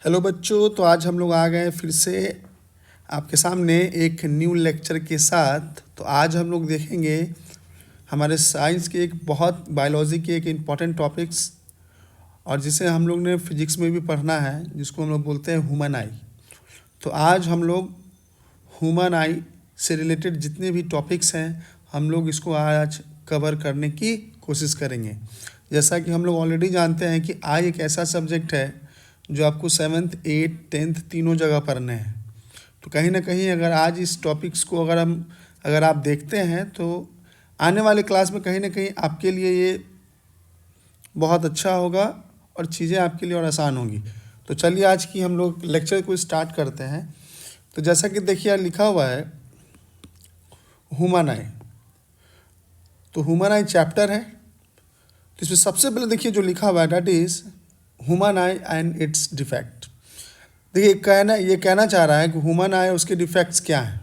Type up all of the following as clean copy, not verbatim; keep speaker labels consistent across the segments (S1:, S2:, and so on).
S1: Hello बच्चों, तो आज हम लोग आ गए फिर से आपके सामने एक न्यू लेक्चर के साथ। तो आज हम लोग देखेंगे हमारे साइंस के एक बहुत बायोलॉजी के एक इम्पॉर्टेंट टॉपिक्स, और जिसे हम लोग ने फिजिक्स में भी पढ़ना है, जिसको हम लोग बोलते हैं ह्यूमन आई। तो आज हम लोग ह्यूमन आई से रिलेटेड जितने भी टॉपिक्स हैं हम लोग इसको आज कवर करने की कोशिश करेंगे। जैसा कि हम लोग ऑलरेडी जानते हैं कि आई एक ऐसा सब्जेक्ट है जो आपको 7th 8th 10th तीनों जगह पढ़ने हैं। तो कहीं ना कहीं अगर आज इस टॉपिक्स को अगर आप देखते हैं तो आने वाले क्लास में कहीं ना कहीं आपके लिए ये बहुत अच्छा होगा और चीज़ें आपके लिए और आसान होंगी। तो चलिए आज की हम लोग लेक्चर को स्टार्ट करते हैं। तो जैसा कि देखिए लिखा हुआ है ह्यूमन आई। तो ह्यूमन आई चैप्टर है। तो इसमें सबसे पहले देखिए जो लिखा हुआ है that is human I and it's defect. देखिए ये कहना चाह रहा है कि ह्यूमन आई उसके डिफेक्ट्स क्या हैं।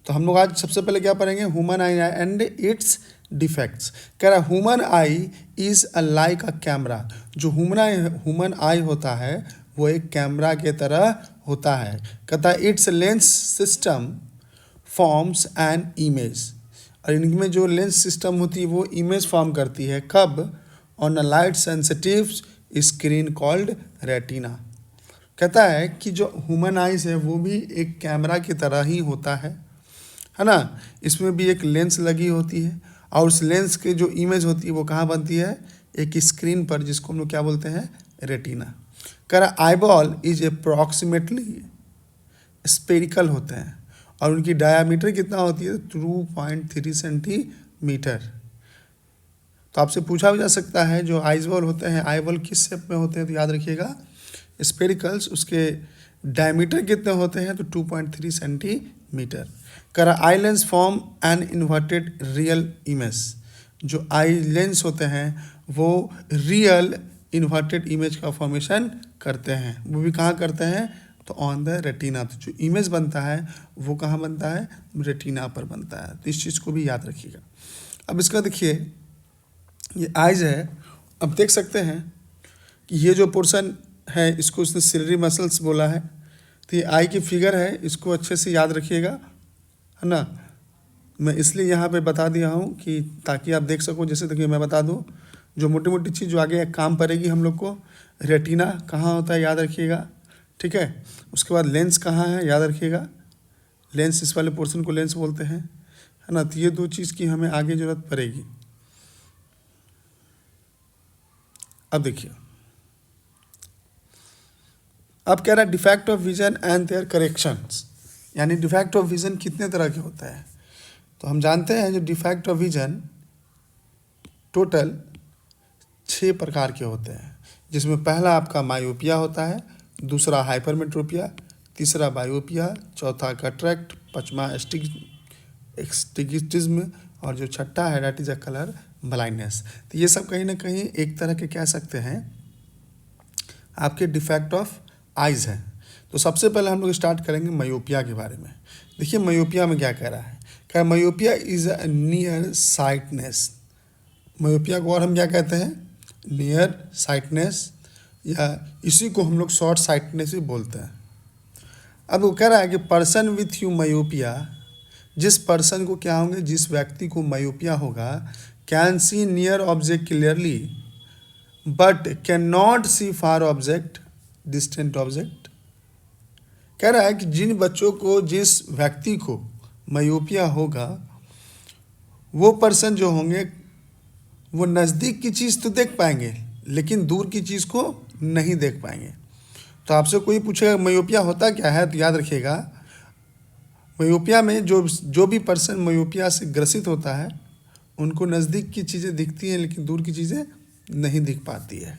S1: तो हम लोग आज सबसे पहले क्या पढ़ेंगे, human I and it's defects. कह रहा है human I is a like a camera. जो ह्यूमन आई होता है वो एक कैमरा के तरह होता है। कहता है it's lens system forms an image. और इनमें जो लेंस सिस्टम होती है वो इमेज फॉर्म करती है। कब? On a light sensitive screen called retina. कहता है कि जो ह्यूमन आइज है वो भी एक कैमरा की तरह ही होता है ना। इसमें भी एक लेंस लगी होती है और उस लेंस के जो इमेज होती है वो कहाँ बनती है? एक स्क्रीन पर, जिसको हम लोग क्या बोलते हैं? रेटिना। कह रहा आईबॉल इज अप्रॉक्सीमेटली स्पेरिकल होते हैं और उनकी डायामीटर कितना होती है? 2.3 सेंटीमीटर। तो आपसे पूछा भी जा सकता है जो आईबॉल होते हैं, आईबॉल किस शेप में होते हैं? तो याद रखिएगा स्पेरिकल्स। उसके डायमीटर कितने होते हैं? तो 2.3 सेंटीमीटर। करा eye lens form an inverted real image. जो आई लेंस होते हैं वो रियल इन्वर्टेड इमेज का फॉर्मेशन करते हैं। वो भी कहाँ करते हैं? तो ऑन द रेटिना। तो जो इमेज बनता है वो कहाँ बनता है? रेटिना पर बनता है। तो इस चीज़ को भी याद रखिएगा। अब इसका देखिए ये आइज है। अब देख सकते हैं कि ये जो पोर्शन है इसको उसने सिलरी मसल्स बोला है। तो ये आई की फिगर है, इसको अच्छे से याद रखिएगा, है ना। मैं इसलिए यहाँ पे बता दिया हूँ कि ताकि आप देख सको। जैसे देखिए मैं बता दूँ जो मोटी मोटी चीज़ जो आगे काम पड़ेगी हम लोग को। रेटिना कहाँ होता है याद रखिएगा, ठीक है। उसके बाद लेंस कहाँ है याद रखिएगा। लेंस, इस वाले पोर्शन को लेंस बोलते हैं, है ना। तो ये दो चीज़ की हमें आगे ज़रूरत पड़ेगी। अब देखिए अब कह रहा है defect of vision and their corrections. यानी डिफेक्ट ऑफ विजन कितने तरह के होता है? तो हम जानते हैं जो डिफेक्ट ऑफ विजन टोटल 6 प्रकार के होते हैं, जिसमें पहला आपका मायोपिया होता है, दूसरा हाइपरमेट्रोपिया, तीसरा बायोपिया, चौथा कैटरेक्ट, पांचवा एस्टिग्मेटिज्म और जो छठा है that is a colour blindness. तो ये सब कहीं ना कहीं एक तरह के कह सकते हैं आपके डिफेक्ट ऑफ आइज़ हैं। तो सबसे पहले हम लोग स्टार्ट करेंगे मायोपिया के बारे में। देखिए मायोपिया में क्या कह रहा है? कह रहा है myopia is a near sightedness. Myopia को और हम क्या कहते हैं? नियर साइटनेस, या इसी को हम लोग शॉर्ट साइटनेस भी बोलते हैं। अब वो कह रहा है कि पर्सन विथ यू मायोपिया, जिस पर्सन को क्या होंगे, जिस व्यक्ति को मायोपिया होगा, can see near object clearly but can not see far object, distant object. कह रहा है कि जिन बच्चों को, जिस व्यक्ति को मायोपिया होगा, वो पर्सन जो होंगे वो नज़दीक की चीज़ तो देख पाएंगे लेकिन दूर की चीज़ को नहीं देख पाएंगे। तो आपसे कोई पूछेगा मायोपिया होता क्या है, तो याद रखिएगा मायोपिया में जो भी पर्सन मायोपिया से ग्रसित होता है उनको नज़दीक की चीज़ें दिखती हैं लेकिन दूर की चीज़ें नहीं दिख पाती है।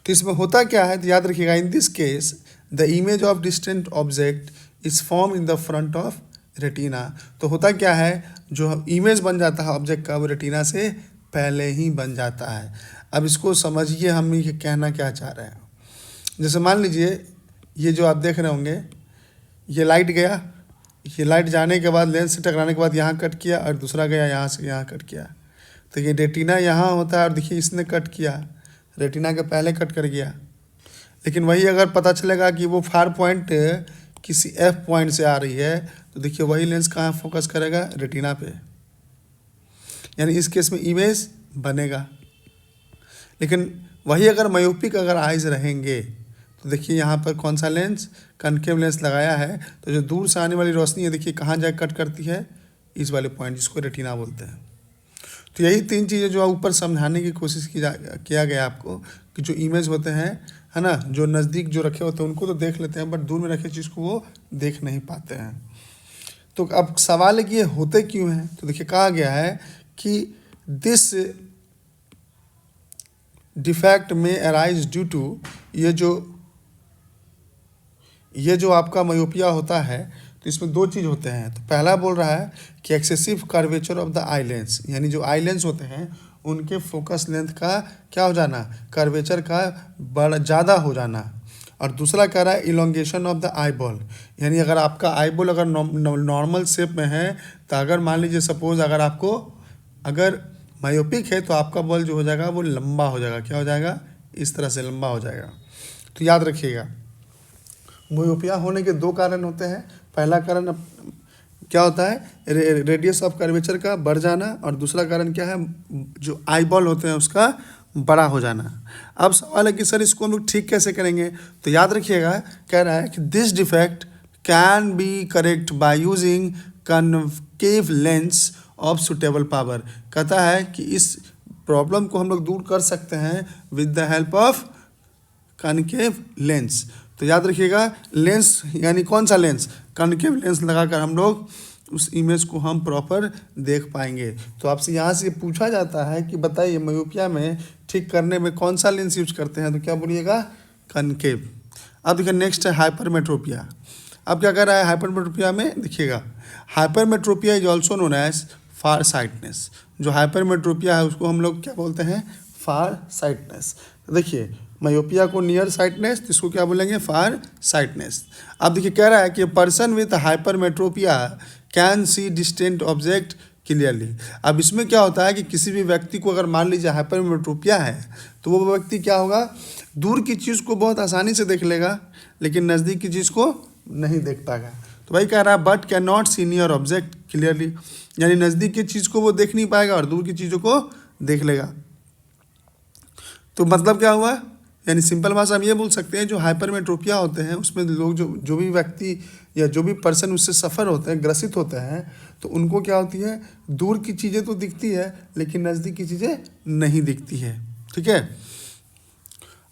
S1: तो इसमें होता क्या है, तो याद रखिएगा in this case the image of distant object is form in the front of retina. तो होता क्या है, जो इमेज बन जाता है ऑब्जेक्ट का वो रेटिना से पहले ही बन जाता है। अब इसको समझिए हम ये कहना क्या चाह रहे हैं। जैसे मान लीजिए ये जो आप देख रहे होंगे, ये लाइट गया, ये लाइट जाने के बाद लेंस से टकराने के बाद यहाँ कट किया और दूसरा गया यहाँ से यहाँ कट किया। तो ये रेटिना यहाँ होता है और देखिए इसने कट किया, रेटिना के पहले कट कर गया। लेकिन वही अगर पता चलेगा कि वो फार पॉइंट किसी एफ पॉइंट से आ रही है, तो देखिए वही लेंस कहाँ फोकस करेगा, रेटिना पे, यानी इस केस में इमेज बनेगा। लेकिन वही अगर मायोपिक अगर आइज रहेंगे तो देखिए यहाँ पर कौन सा लेंस, कनकेव लेंस लगाया है, तो जो दूर से आने वाली रोशनी है देखिए कहाँ जाकर कट करती है, इस वाले पॉइंट जिसको रेटिना बोलते हैं। तो यही तीन चीज़ें जो ऊपर समझाने की कोशिश किया गया आपको, कि जो इमेज होते हैं है ना, जो नज़दीक जो रखे होते हैं उनको तो देख लेते हैं, बट दूर में रखे चीज़ को वो देख नहीं पाते हैं। तो अब सवाल है कि ये होते क्यों हैं, तो देखिए कहा गया है कि दिस डिफेक्ट में अराइज ड्यू टू, ये जो आपका मायोपिया होता है तो इसमें दो चीज़ होते हैं। तो पहला बोल रहा है कि excessive curvature of the eye lens, यानी जो आई लेंस होते हैं उनके फोकस लेंथ का क्या हो जाना, कर्वेचर का बड़ा ज़्यादा हो जाना। और दूसरा कह रहा है elongation of the eye ball, यानी अगर आपका आई बॉल अगर नॉर्मल शेप में है, तो अगर मान लीजिए सपोज अगर मायोपिक है तो आपका बॉल जो हो जाएगा वो लंबा हो जाएगा, क्या हो जाएगा, इस तरह से लंबा हो जाएगा। तो याद रखिएगा मायोपिया होने के दो कारण होते हैं। पहला कारण क्या होता है, रेडियस ऑफ कर्वेचर का बढ़ जाना, और दूसरा कारण क्या है, जो आई बॉल होते हैं उसका बड़ा हो जाना। अब सवाल है कि सर इसको हम लोग ठीक कैसे करेंगे, तो याद रखिएगा कह रहा है कि this defect can be correct by using concave lens of suitable power. कहता है कि इस प्रॉब्लम को हम लोग दूर कर सकते हैं with the help of concave lens. तो याद रखिएगा लेंस यानी कौन सा लेंस, कनकेव लेंस लगाकर हम लोग उस इमेज को हम प्रॉपर देख पाएंगे। तो आपसे यहाँ से पूछा जाता है कि बताइए मायोपिया में ठीक करने में कौन सा लेंस यूज करते हैं, तो क्या बोलिएगा, कनकेव। अब देखिए नेक्स्ट है हाइपरमेट्रोपिया। अब क्या कर रहा है हाइपरमेट्रोपिया में, देखिएगा hypermetropia is also known as far sightedness. जो हाइपरमेट्रोपिया है उसको हम लोग क्या बोलते हैं, फार साइटनेस। तो देखिए मायोपिया को नियर साइटनेस, इसको क्या बोलेंगे, फार साइटनेस। अब देखिए कह रहा है कि person with hypermetropia can see distant object clearly. अब इसमें क्या होता है कि किसी भी व्यक्ति को अगर मान लीजिए हाइपरमेट्रोपिया है तो वो व्यक्ति क्या होगा, दूर की चीज़ को बहुत आसानी से देख लेगा, लेकिन नज़दीक की चीज़ को नहीं देख पाएगा। तो वही कह रहा है but can not see near object clearly, यानी नज़दीक की चीज़ को वो देख नहीं पाएगा और दूर की चीज़ों को देख लेगा। तो मतलब क्या हुआ, यानी सिंपल भाषा हम ये बोल सकते हैं जो हाइपरमेट्रोपिया होते हैं उसमें लोग जो भी व्यक्ति या जो भी पर्सन उससे सफ़र होते हैं, ग्रसित होते हैं, तो उनको क्या होती है, दूर की चीज़ें तो दिखती है लेकिन नज़दीक की चीज़ें नहीं दिखती है। ठीक है।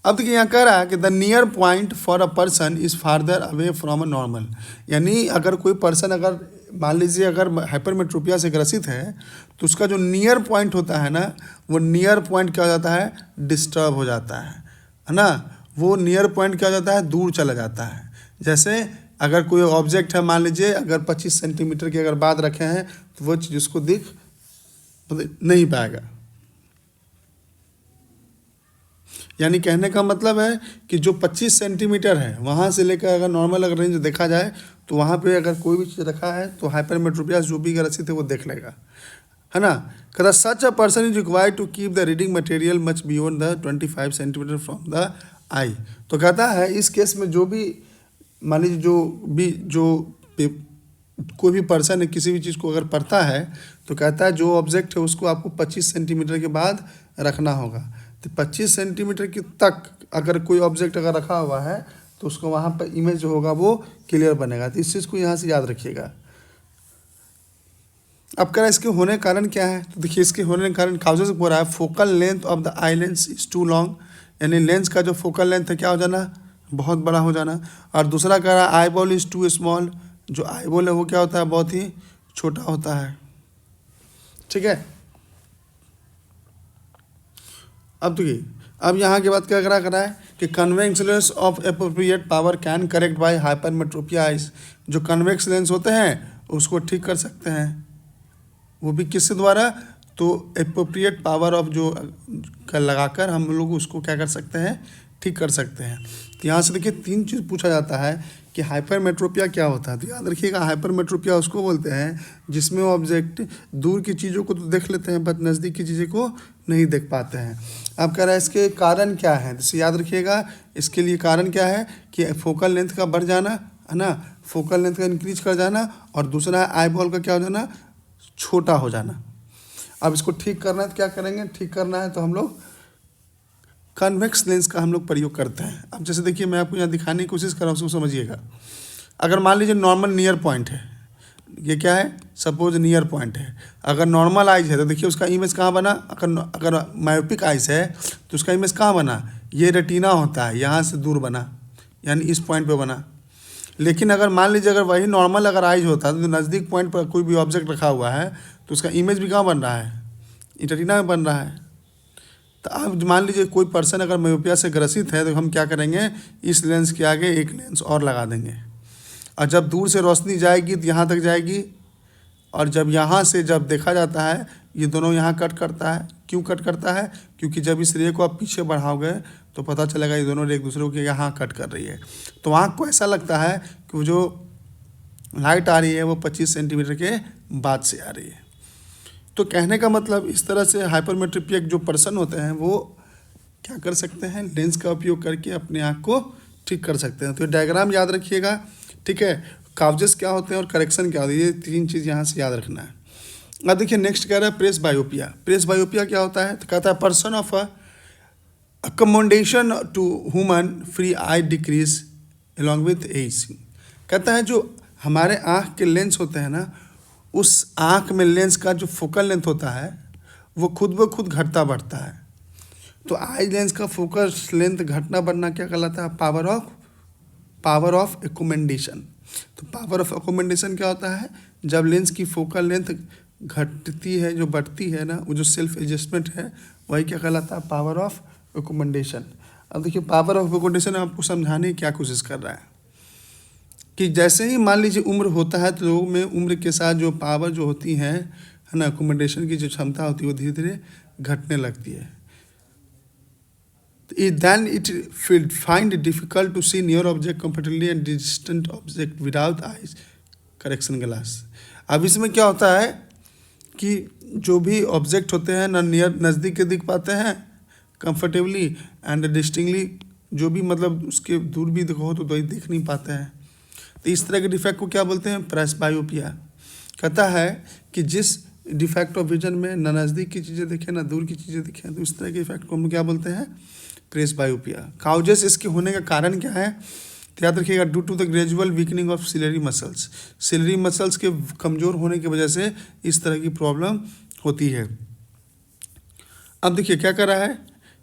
S1: अब देखिए यहाँ कह रहा है कि the near point for a person is farther away from a normal, यानी अगर कोई पर्सन अगर मान लीजिए अगर हाइपरमेट्रोपिया से ग्रसित है तो उसका जो नियर पॉइंट होता है ना, वो नियर पॉइंट क्या हो जाता है, डिस्टर्ब हो जाता है ना। वो नियर पॉइंट क्या हो जाता है, दूर चला जाता है। जैसे अगर कोई ऑब्जेक्ट है, मान लीजिए अगर 25 सेंटीमीटर की अगर बात रखे हैं तो वो चीज़ उसको दिख नहीं पाएगा। यानी कहने का मतलब है कि जो 25 सेंटीमीटर है वहाँ से लेकर अगर नॉर्मल अगर रेंज देखा जाए तो वहाँ पे अगर कोई भी चीज़ रखा है तो हाइपरमेट्रोपिया जो भी ग्रसित है वो देख लेगा, है ना। कहता सच a person is required to keep the reading material much beyond the 25 centimetre from the eye. तो कहता है इस केस में जो भी मान लीजिए कोई भी पर्सन है किसी भी चीज़ को अगर पढ़ता है तो कहता है जो ऑब्जेक्ट है उसको आपको 25 सेंटीमीटर के बाद रखना होगा। तो 25 सेंटीमीटर की तक अगर कोई ऑब्जेक्ट अगर रखा हुआ है तो उसको वहाँ पर इमेज जो होगा वो क्लियर बनेगा। तो इस चीज़ को यहाँ से याद रखिएगा। अब कह रहा है इसके होने का कारण क्या है, तो देखिए इसके होने का कारण काउजेस बोल रहा है focal length of the eye lens is too long, यानी लेंस का जो फोकल लेंथ है क्या हो जाना, बहुत बड़ा हो जाना। और दूसरा कह रहा है eye ball is too small, जो आई बॉल है वो क्या होता है, बहुत ही छोटा होता है। ठीक है। अब देखिए अब यहाँ की बात क्या करा है कि convex lens of appropriate power can correct by hypermetropia eyes. जो कन्वेक्स लेंस होते हैं उसको ठीक कर सकते हैं, वो भी किसके द्वारा, तो एप्रोप्रिएट पावर ऑफ जो लगाकर हम लोग उसको क्या कर सकते हैं, ठीक कर सकते हैं। तो यहाँ से देखिए 3 चीज़ पूछा जाता है कि हाइपरमेट्रोपिया क्या होता है। तो याद रखिएगा, हाइपरमेट्रोपिया उसको बोलते हैं जिसमें ऑब्जेक्ट दूर की चीज़ों को तो देख लेते हैं बट नज़दीक की चीज़ों को नहीं देख पाते हैं। अब कह रहा है इसके कारण क्या है, जैसे याद रखिएगा इसके लिए कारण क्या है कि फोकल लेंथ का बढ़ जाना, है ना, फोकल लेंथ का इंक्रीज कर जाना, और दूसरा है आई बॉल का क्या हो जाना, छोटा हो जाना। अब इसको ठीक करना है तो क्या करेंगे, ठीक करना है तो हम लोग कन्वेक्स लेंस का हम लोग प्रयोग करते हैं। अब जैसे देखिए मैं आपको यहाँ दिखाने की कोशिश कर रहा हूँ, उसको समझिएगा। अगर मान लीजिए नॉर्मल नियर पॉइंट है, ये क्या है, सपोज नियर पॉइंट है। अगर नॉर्मल आइज है तो देखिए उसका इमेज कहाँ बना, अगर मायोपिक आइज है तो उसका इमेज कहाँ बना, ये रेटिना होता है, यहाँ से दूर बना, यानी इस पॉइंट पे बना। लेकिन अगर मान लीजिए अगर वही नॉर्मल अगर आइज होता है तो नज़दीक पॉइंट पर कोई भी ऑब्जेक्ट रखा हुआ है तो उसका इमेज भी कहाँ बन रहा है, रेटिना में बन रहा है। तो अब मान लीजिए कोई पर्सन अगर मायोपिया से ग्रसित है तो हम क्या करेंगे, इस लेंस के आगे एक लेंस और लगा देंगे, और जब दूर से रोशनी जाएगी तो यहाँ तक जाएगी, और जब यहाँ से जब देखा जाता है ये दोनों यहाँ कट करता है। क्यों कट करता है, क्योंकि जब इस रे को आप पीछे बढ़ाओगे तो पता चलेगा ये दोनों रे एक दूसरे को यहाँ कट कर रही है। तो आँख को ऐसा लगता है कि वो जो लाइट आ रही है वो 25 सेंटीमीटर के बाद से आ रही है। तो कहने का मतलब इस तरह से हाइपरमेट्रोपिक जो पर्सन होते हैं वो क्या कर सकते हैं, लेंस का उपयोग करके अपने आँख को ठीक कर सकते हैं। तो डायग्राम याद रखिएगा, ठीक है। काउजेस क्या होते हैं और करेक्शन क्या होती है, ये 3 चीज़ यहाँ से याद रखना है। अब देखिए नेक्स्ट कह रहा है प्रेस बायोपिया। प्रेस बायोपिया क्या होता है, तो कहता है person of accommodation to human free eye decrease along with age. कहता है जो हमारे आँख के लेंस होते हैं ना, उस आँख में लेंस का जो फोकल लेंथ होता है वो खुद ब खुद घटता बढ़ता है। तो आई लेंस का फोकस लेंथ घटना बढ़ना क्या कहलाता है, पावर ऑफ एकोमेंडेशन। तो पावर ऑफ एकोमेंडेशन क्या होता है, जब लेंस की फोकल लेंथ घटती है, जो बढ़ती है ना, वो जो सेल्फ एडजस्टमेंट है वही क्या कहलाता है, पावर ऑफ एकोमेंडेशन। अब देखिए पावर ऑफ एकोमेंडेशन आपको समझाने की क्या कोशिश कर रहा है कि जैसे ही मान लीजिए उम्र होता है तो लोगों में उम्र के साथ जो पावर जो होती है ना, एकोमोडेशन की जो क्षमता होती है वो धीरे धीरे घटने लगती है। Then it will find it difficult to see near object comfortably and distant object without eyes correction glass। अब इसमें क्या होता है कि जो भी ऑब्जेक्ट होते हैं ना नियर नज़दीक के दिख पाते हैं कंफर्टेबली एंड डिस्टिंक्टली, जो भी मतलब उसके दूर भी देखो तो देख नहीं पाते हैं। तो इस तरह के डिफेक्ट को क्या बोलते हैं, प्रेसबायोपिया। कहता है कि जिस डिफेक्ट ऑफ विजन में ना नज़दीक की चीज़ें दिखें ना दूर की चीज़ें दिखें, तो इस तरह के इफेक्ट को हम क्या बोलते हैं, प्रेसबायोपिया। काउजेस इसके होने का कारण क्या है, तो याद रखिएगा due to the gradual weakening of ciliary muscles. Ciliary muscles के कमज़ोर होने की वजह से इस तरह की प्रॉब्लम होती है। अब देखिए क्या कर रहा है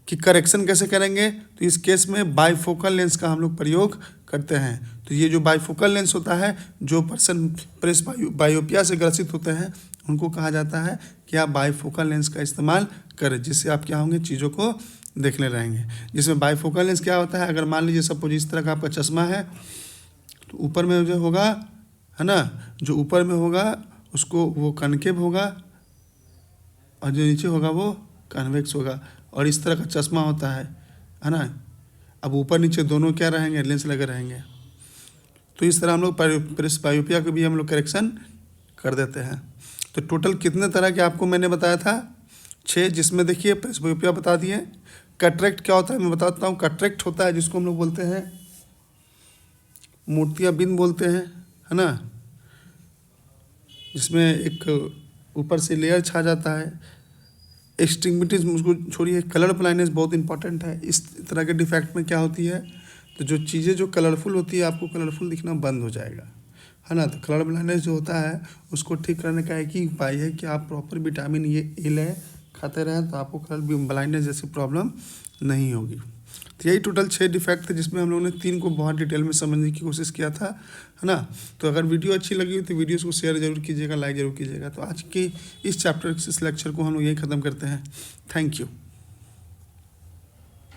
S1: कि करेक्शन कैसे करेंगे, तो इस केस में बाइफोकल लेंस का हम लोग प्रयोग करते हैं। तो ये जो बाइफोकल लेंस होता है, जो पर्सन प्रेस बायोपिया से ग्रसित होते हैं उनको कहा जाता है कि आप बाइफोकल लेंस का इस्तेमाल करें, जिससे आप क्या होंगे, चीज़ों को देखने रहेंगे। जिसमें बाइफोकल लेंस क्या होता है, अगर मान लीजिए सपोज इस तरह का आपका चश्मा है तो ऊपर में जो होगा, है ना, जो ऊपर में होगा उसको वो कनकेव होगा और जो नीचे होगा वो कन्वेक्स होगा, और इस तरह का चश्मा होता है ना। अब ऊपर नीचे दोनों क्या रहेंगे, लेंस लगे रहेंगे। तो इस तरह हम लोग प्रेस बायोपिया को भी हम लोग करेक्शन कर देते हैं। तो टोटल कितने तरह के आपको मैंने बताया था, 6, जिसमें देखिए प्रेस बायोपिया बता दिए। कैटरेक्ट क्या होता है मैं बताता हूँ। कैटरेक्ट होता है जिसको हम लोग बोलते हैं मोतियाबिंद बोलते हैं, है ना, जिसमें एक ऊपर से लेयर छा जाता है। एक्सट्रीमिटीज उसको छोड़िए, कलर ब्लाइंडनेस बहुत इंपॉर्टेंट है। इस तरह के डिफेक्ट में क्या होती है, तो जो चीज़ें जो कलरफुल होती है आपको कलरफुल दिखना बंद हो जाएगा, है ना। तो कलर ब्लाइंडनेस जो होता है उसको ठीक करने का एक ही उपाय है कि आप प्रॉपर विटामिन ए लें, खाते रहें, तो आपको कलर ब्लाइंडनेस जैसी प्रॉब्लम नहीं होगी। तो यही टोटल 6 डिफेक्ट थे जिसमें हम लोगों ने 3 को बहुत डिटेल में समझने की कोशिश किया था, है ना। तो अगर वीडियो अच्छी लगी हो तो वीडियोस को शेयर जरूर कीजिएगा, लाइक जरूर कीजिएगा। तो आज की इस चैप्टर इस लेक्चर को हम लोग यही ख़त्म करते हैं। Thank you.